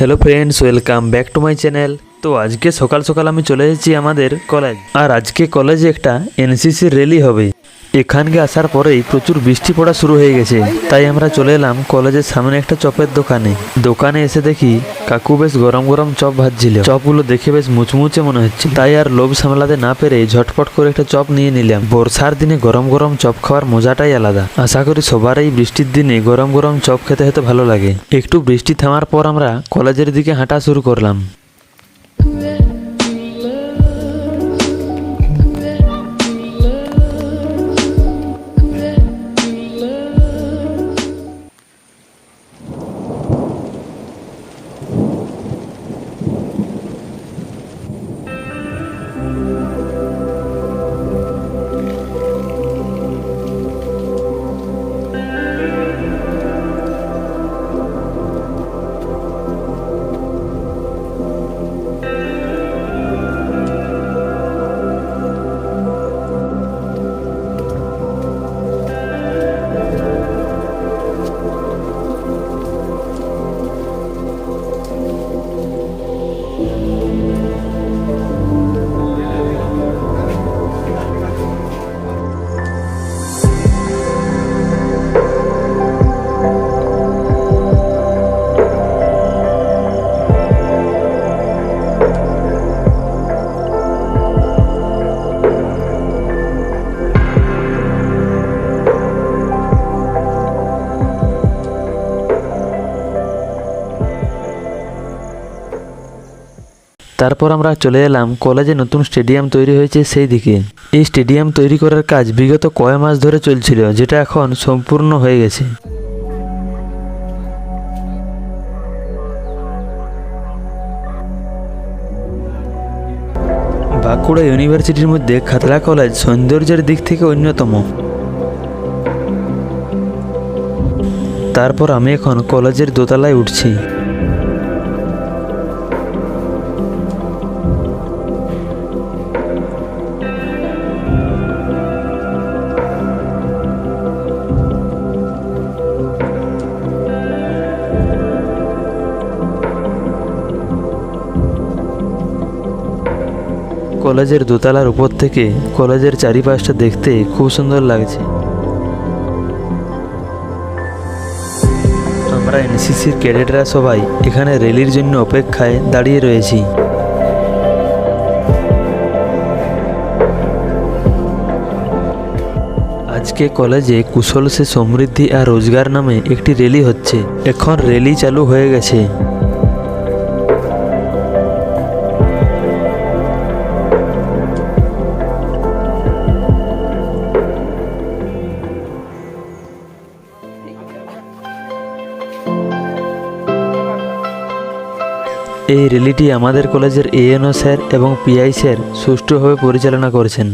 Hello friends, welcome back to my channel. তো আজকে সকাল সকাল আমি চলে এসেছি আমাদের কলেজ। আর আজকে কলেজে একটা এনসিসি র্যালি হবে। এখানকে আসার পরেই প্রচুর বৃষ্টি পড়া শুরু হয়ে গেছে, তাই আমরা চলে এলাম কলেজের সামনে একটা চপের দোকানে এসে দেখি কাকু বেশ গরম গরম চপ ভাজছিল। চপগুলো দেখে বেশ মুচমুচে মনে হচ্ছে, তাই আর লোভ সামলাতে না পেরে ঝটপট করে একটা চপ নিয়ে নিলাম। বর্ষার দিনে গরম গরম চপ খাওয়ার মজাটাই আলাদা। আশা করি সবার এই বৃষ্টির দিনে গরম গরম চপ খেতে হতে ভালো লাগে। একটু বৃষ্টি থামার পর আমরা কলেজের দিকে হাঁটা শুরু করলাম। তারপর আমরা চলে এলাম কলেজে নতুন স্টেডিয়াম তৈরি হয়েছে সেই দিকে। এই স্টেডিয়াম তৈরি করার কাজ বিগত কয়েক মাস ধরে চলছিল, যেটা এখন সম্পূর্ণ হয়ে গেছে। বাঁকুড়া ইউনিভার্সিটির মধ্যে খাতড়া কলেজ সৌন্দর্যের দিক থেকে অন্যতম। তারপর আমি এখন কলেজের দোতলায় উঠছি। কলেজের দোতলার উপর থেকে কলেজের চারিপাশটা দেখতে খুব সুন্দর লাগছে। আমরা এনসিসির ক্যাডেটরা সবাই এখানে র্যালির জন্য অপেক্ষায় দাঁড়িয়ে রয়েছি। আজকে কলেজে কুশল সে সমৃদ্ধি আর রোজগার নামে একটি র্যালি হচ্ছে। এখন র্যালি চালু হয়ে গেছে। এই র্যালিটি আমাদের কলেজের এএনও স্যার এবং পিআই স্যার সুষ্ঠুভাবে পরিচালনা করেছেন।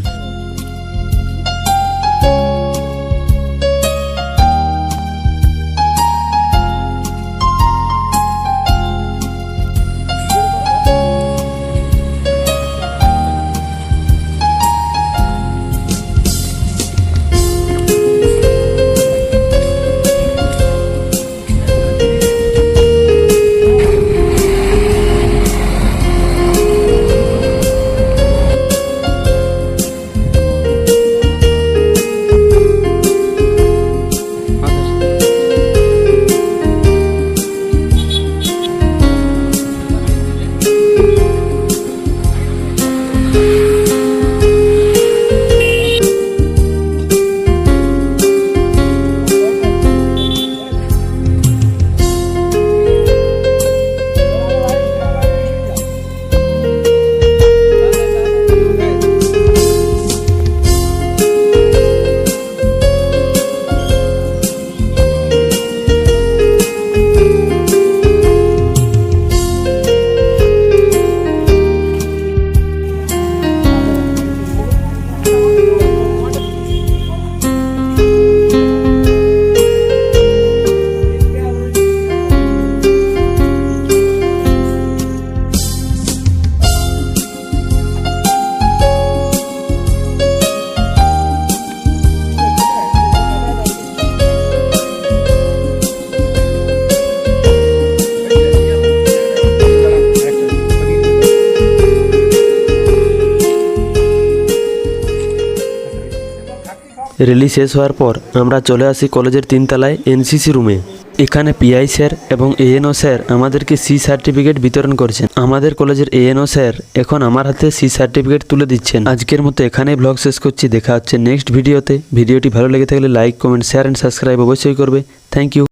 র্যালি শেষ হওয়ার পর আমরা চলে আসি কলেজের 3 তলায় এনসিসি রুমে। এখানে পিআই স্যার এবং এএনও স্যার আমাদেরকে সি সার্টিফিকেট বিতরণ করছেন। আমাদের কলেজের এএনও স্যার এখন আমার হাতে সি সার্টিফিকেট তুলে দিচ্ছেন। আজকের মতো এখানেই ব্লগ শেষ করছি, দেখা হচ্ছে নেক্সট ভিডিওতে। ভিডিওটি ভালো লেগে থাকলে like, comment, share and subscribe অবশ্যই করবে। Thank you.